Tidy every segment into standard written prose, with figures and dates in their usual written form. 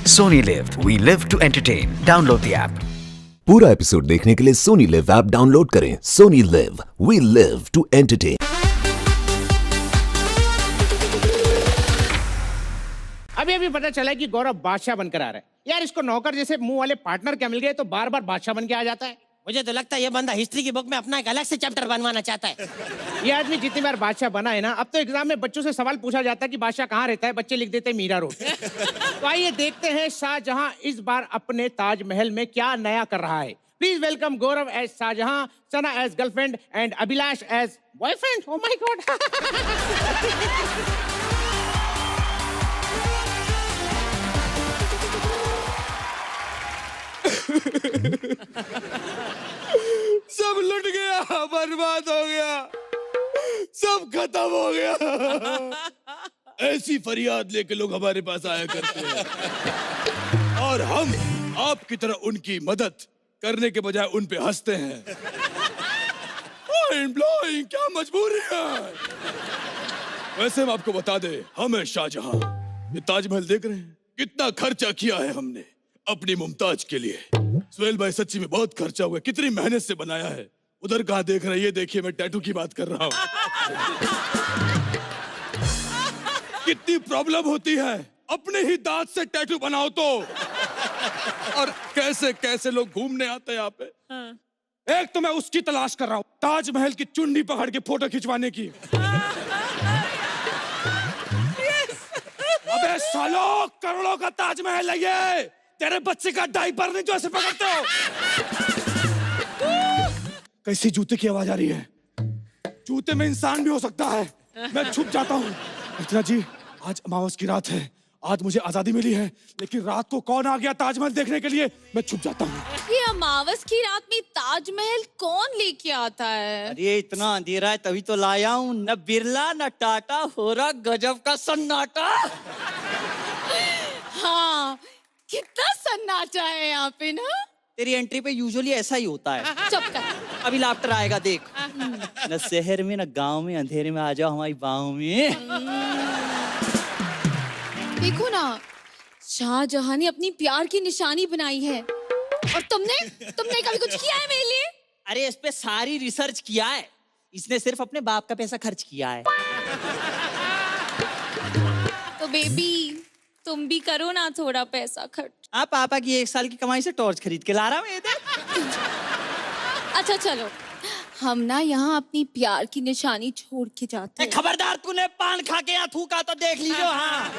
Sony Live. We live to entertain. Download the app. पूरा episode देखने के लिए सोनी लिव ऐप डाउनलोड करें। Sony LIV, we live to entertain. अभी अभी पता चला है कि गौरव बादशाह बनकर आ रहा है। यार इसको नौकर जैसे मुंह वाले पार्टनर क्या मिल गए तो बार बार बादशाह बन के आ जाता है। मुझे तो लगता है ये बंदा हिस्ट्री की बुक में अपना एक अलग से चैप्टर बनवाना चाहता है। ये आदमी जितनी बार बादशाह बना है ना, अब तो एग्जाम में बच्चों से सवाल पूछा जाता है कि बादशाह कहाँ रहता है, बच्चे लिख देते हैं मीरा रोड। तो आइए देखते हैं शाहजहां इस बार अपने ताजमहल में क्या नया कर रहा है। Please welcome Gaurav as Shahjahan, Sana as girlfriend and Abhilash as boyfriend. Oh my God. सब लुट गया, बर्बाद हो गया, सब खत्म हो गया। ऐसी फरियाद लेके लोग हमारे पास आया करते हैं और हम आपकी तरह उनकी मदद करने के बजाय उन पे हंसते हैं। क्या मजबूरी है। वैसे हम आपको बता दें, हम हैं शाहजहां। ये ताजमहल देख रहे हैं, कितना खर्चा किया है हमने अपनी मुमताज के लिए। सुहेल भाई सच्ची में बहुत खर्चा हुआ है, कितनी मेहनत से बनाया है। उधर कहाँ देख रहे हैं, ये देखिए मैं टैटू की बात कर रहा हूँ। कितनी प्रॉब्लम होती है, अपने ही दांत से टैटू बनाओ तो। और कैसे कैसे लोग घूमने आते हैं यहाँ पे। एक तो मैं उसकी तलाश कर रहा हूँ, ताजमहल की चुन्नी पकड़ के फोटो खिंचवाने की। अबे सालों, करोड़ों का ताजमहल है ये, तेरे बच्चे का डायपर नहीं जो ऐसे पकड़ते हो। कैसी जूते की आवाज आ रही है। जूते में इंसान भी हो सकता है। मैं छुप जाता हूँ। अर्चना जी, आज अमावस की रात है, आज मुझे आजादी मिली है, लेकिन रात को कौन आ गया ताजमहल देखने के लिए, मैं छुप जाता हूँ। ये अमावस की रात में ताजमहल कौन लेके आता है? अरे इतना अंधेरा है तभी तो लाया हूँ। न बिरला न टाटा, हो रहा गजब का सन्नाटा। हाँ, कितना सन्नाटा है यहाँ पे ना। तेरी एंट्री पे यूजुअली ऐसा ही होता है। चुप कर। अभी लाफ्टर आएगा देख। न शहर में न गांव में, अंधेरे में आ जाओ हमारी बाहों में। देखो ना, शाहजहां ने अपनी प्यार की निशानी बनाई है और तुमने कभी कुछ किया है मेरे लिए? अरे इस पे सारी रिसर्च किया है, इसने सिर्फ अपने बाप का पैसा खर्च किया है। तो बेबी तुम भी करो ना थोड़ा पैसा खर्च। आप पापा की 1 साल की कमाई से टॉर्च खरीद के ला रहा हूँ। अच्छा चलो, हम ना यहाँ अपनी प्यार की निशानी छोड़ के जाते हैं। खबरदार, तूने पान खा के यहाँ थूका तो देख लीजिए। हाँ,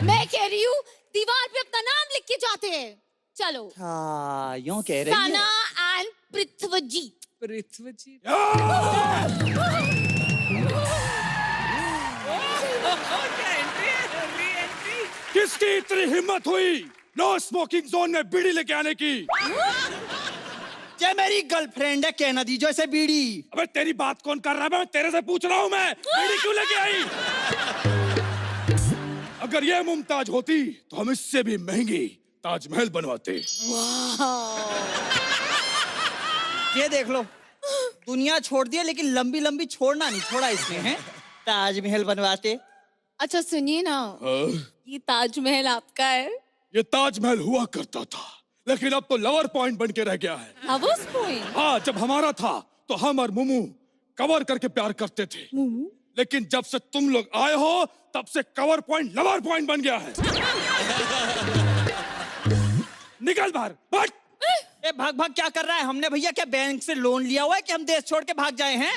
मैं कह रही हूँ दीवार पे अपना नाम लिख के जाते हैं। चलो। हाँ, यूं कह रही है। सना एंड पृथ्वीजीत। किसकी इतनी हिम्मत हुई नो स्मोकिंग जोन में बीड़ी लेके आने की। ये मेरी गर्लफ्रेंड है, कहना दीजिए इसे बीड़ी। अबे तेरी बात कौन कर रहा है, मैं तेरे से पूछ रहा हूँ। मैं बीड़ी क्यों लेके आई। अगर ये मुमताज होती तो हम इससे भी महंगी ताजमहल बनवाते। ये देख लो, दुनिया छोड़ दी लेकिन लंबी लंबी छोड़ना नहीं छोड़ा इसने है। ताजमहल बनवाते। अच्छा सुनिए ना, ये ताजमहल आपका है? ये ताजमहल हुआ करता था, लेकिन अब तो लवर पॉइंट बन के रह गया है। हवस पॉइंट? हाँ, जब हमारा था तो हम और मुमू कवर करके प्यार करते थे, लेकिन जब से तुम लोग आए हो तब से कवर पॉइंट लवर पॉइंट बन गया है। निकल बाहर, भाग। ए भाग भाग क्या कर रहा है? हमने भैया क्या बैंक से लोन लिया हुआ है कि हम देश छोड़ के भाग जाए हैं?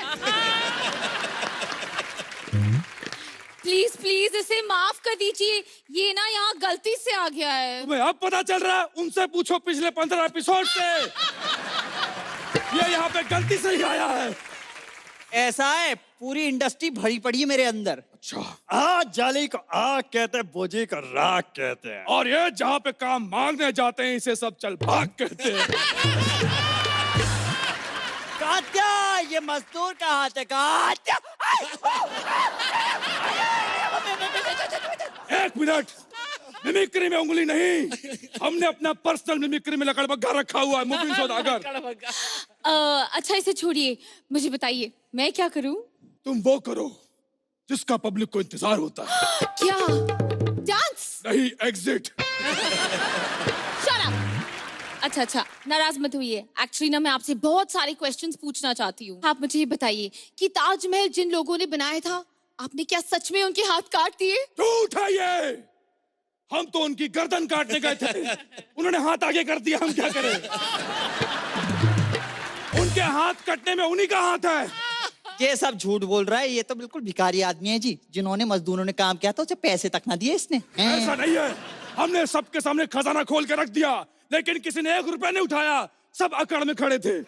प्लीज प्लीज इसे माफ कर दीजिए, ये ना यहाँ गलती से आ गया है। तुम्हें अब पता चल रहा है? उनसे पूछो पिछले 15 एपिसोड से। ये यहाँ पे गलती से ही आया है। ऐसा है, पूरी इंडस्ट्री भरी पड़ी है मेरे अंदर। अच्छा, आ जाली को आग कहते हैं, बोझी को राख कहते हैं। और ये जहाँ पे काम मांगने जाते हैं इसे सब चल भाग कहते हैं। कात्या, ये मजदूर का हाथ है। कात्या, 1 मिनट, मिमिक्री में उंगली नहीं। हमने अपना पर्सनल मिमिक्री में लकड़बग्गा रखा हुआ है, मुबीन सौदागर। अच्छा इसे छोड़िए, मुझे बताइए मैं क्या करूं? तुम वो करो जिसका पब्लिक को इंतजार होता है। क्या? डांस? नहीं, एग्जिट। Shut up! अच्छा, नाराज मत होइए। एक्चुअली ना मैं आपसे बहुत सारे क्वेश्चंस पूछना चाहती हूँ। आप मुझे ये बताइए कि ताजमहल जिन लोगों ने बनाया था, आपने क्या सच में उनके हाथ काट दिए? झूठ है ये। हम तो उनकी गर्दन काटने गए थे, उन्होंने हाथ आगे कर दिया, हम क्या करें? उनके हाथ कटने में उन्हीं का हाथ है। ये सब झूठ बोल रहा है, ये तो बिल्कुल भिखारी आदमी है जी, जिन्होंने मजदूरों ने काम किया था उसे पैसे तक ना दिए इसने। ऐसा नहीं है, हमने सबके सामने खजाना खोल के रख दिया, लेकिन किसी ने 1 रुपया नहीं उठाया, सब अकड़ में खड़े थे।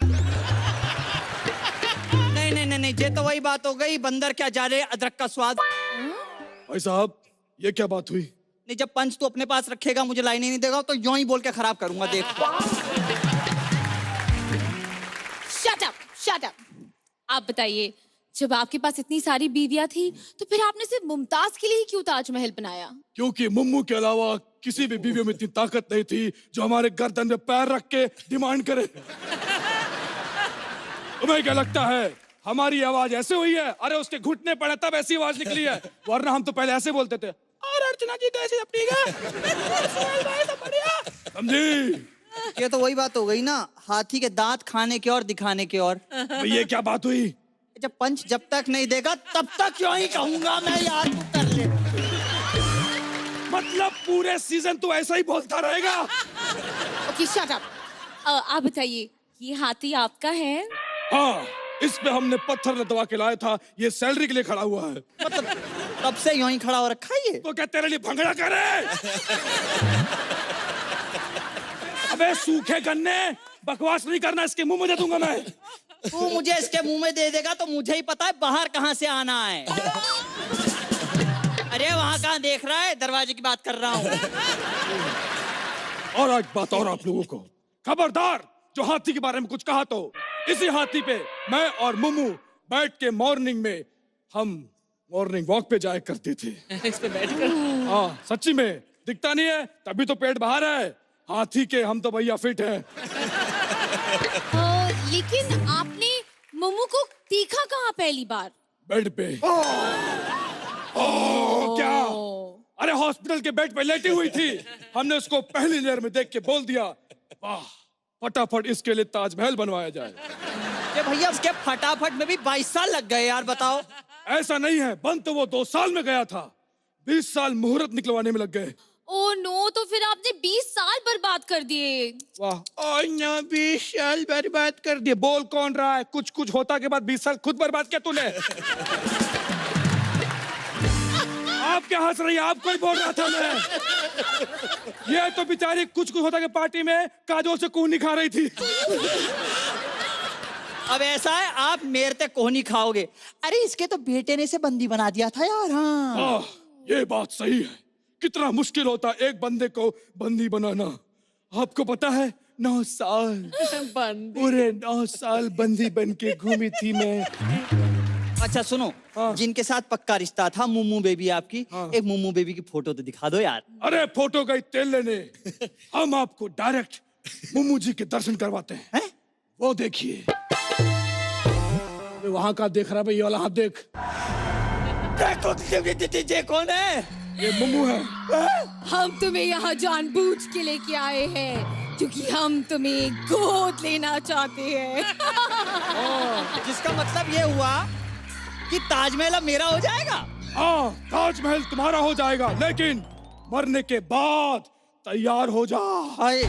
नहीं, ये तो वही बात हो गई, बंदर क्या जाने अदरक का स्वाद। भाई साहब, ये क्या बात हुई? नहीं, जब पंच तू अपने पास रखेगा, मुझे लाइन नहीं देगा, तो यूं ही बोल के खराब करूंगा, देख। Shut up! आप बताइए, जब आपके पास इतनी सारी बीवियां थी, तो फिर आपने सिर्फ मुमताज के लिए ही क्यों ताजमहल बनाया? क्योंकि मुम्मू के अलावा किसी भी बीवी में इतनी ताकत नहीं थी जो हमारे गर्दन में पैर रख के डिमांड करे। तुम्हें क्या लगता है हमारी आवाज ऐसे हुई है? अरे उसके घुटने पड़े तब ऐसी आवाज निकली है, वरना हम तो पहले ऐसे बोलते थे, और अर्चना जी कैसी अपनी समझी? ये तो वही बात हो गई ना, हाथी के दांत खाने के और दिखाने के और। ये क्या बात हुई? जब पंच जब तक नहीं देगा तब तक यूं ही कहूंगा मैं, यार तू कर ले। मतलब पूरे सीजन तो ऐसा ही बोलता रहेगा? Okay, shut up. आप बताइए, ये हाथी आपका है? हाँ, इस पे हमने पत्थर दबा के लाया था, ये सैलरी के लिए खड़ा हुआ है। मतलब तब से यूं ही खड़ा हो रखा है ये। तो क्या तेरे लिए भंगड़ा करे? अबे सूखे गन्ने, बकवास नहीं करना, इसके मुंह में दे दूंगा मैं। तू मुझे इसके मुंह में दे देगा तो मुझे ही पता है बाहर कहाँ से आना है। अरे वहाँ कहाँ देख रहा है, दरवाजे की बात कर रहा हूँ। और एक बात और आप लोगों को, खबरदार जो हाथी के बारे में कुछ कहा तो इसी हाथी पे मैं और मुम्मू बैठ के मॉर्निंग में हम मॉर्निंग वॉक पे जाया करते थे। इस पे बैठकर। हाँ, सच्ची में दिखता नहीं है, तभी तो पेट बाहर है। हाथी के हम तो भैया फिट हैं। लेकिन आपने मोमू को देखा कहाँ पहली बार? बेड पे। क्या? अरे हॉस्पिटल के बेड पे लेटी हुई थी, हमने उसको पहली लेयर में देख के बोल दिया, वाह, फटाफट इसके लिए ताजमहल बनवाया जाए। ये भैया उसके फटाफट में भी 22 साल लग गए यार, बताओ। ऐसा नहीं है, बन तो वो 2 साल में गया था, 20 साल मुहूर्त निकलवाने में लग गए। ओह नो, तो फिर आपने 20 साल बर्बाद कर दिए। वाह, 20 साल बर्बाद कर दिए। बोल कौन रहा है? कुछ कुछ होता के बाद 20 साल खुद बर्बाद किया तूने। आप क्या हंस रही है? आपको ही बोल रहा था मैं। ये तो बेचारी कुछ कुछ होता के पार्टी में काजोल से कूनी खा रही थी। अब ऐसा है, आप मेरे तक कोहनी खाओगे। अरे इसके तो बेटे ने इसे बंदी बना दिया था यार। हाँ, ये बात सही है। कितना मुश्किल होता है एक बंदे को बंदी बनाना। आपको पता है, 9 साल पूरे 9 साल बंदी बन के घूमी थी मैं। अच्छा सुनो, जिनके साथ पक्का रिश्ता था, मुम्मू बेबी आपकी, एक मुम्मू बेबी की फोटो तो दिखा दो यार। अरे फोटो गई तेल लेने, हम आपको डायरेक्ट मुम्मू जी के दर्शन करवाते हैं। वो देखिए, वहां का देख रहा भाई, ये वाला हाथ देख। ये कौन है? ये मुम्मू है। हम तुम्हें यहाँ जानबूझ के लेके आए हैं क्योंकि हम तुम्हें गोद लेना चाहते हैं। जिसका मतलब ये हुआ कि ताजमहल अब मेरा हो जाएगा। हाँ, ताजमहल तुम्हारा हो जाएगा, लेकिन मरने के बाद तैयार हो जा। हाय,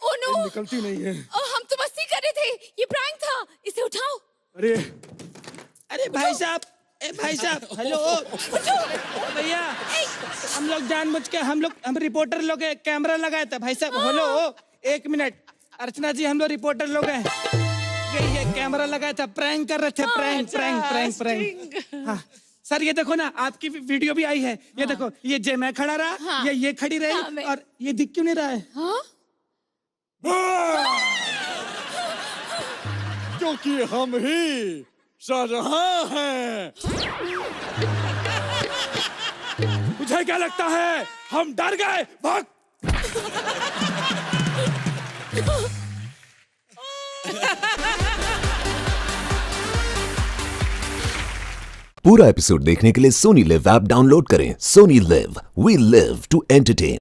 ओह नो, निकलती नहीं है। हम तो मस्ती कर रहे थे, ये प्रैंक था, इसे उठाओ। अरे भाई साहब, भाई साहब, हेलो भैया, हम लोग जानबूझ के हम रिपोर्टर लोग कैमरा लगाया था। भाई साहब हेलो, 1 मिनट। अर्चना जी, हम लोग रिपोर्टर लोग हैं, ये कैमरा लगाया था, प्रैंक कर रहे थे। प्रैंक। हाँ सर, ये देखो ना, आपकी वीडियो भी आई है। ये देखो, ये जय मैं खड़ा रहा, ये खड़ी रही, और ये दिख क्यों नहीं रहा है? क्योंकि हम ही शाहजहां हैं। मुझे क्या लगता है हम डर गए? भाग। पूरा एपिसोड देखने के लिए सोनी लिव ऐप डाउनलोड करें। Sony LIV, we live to entertain.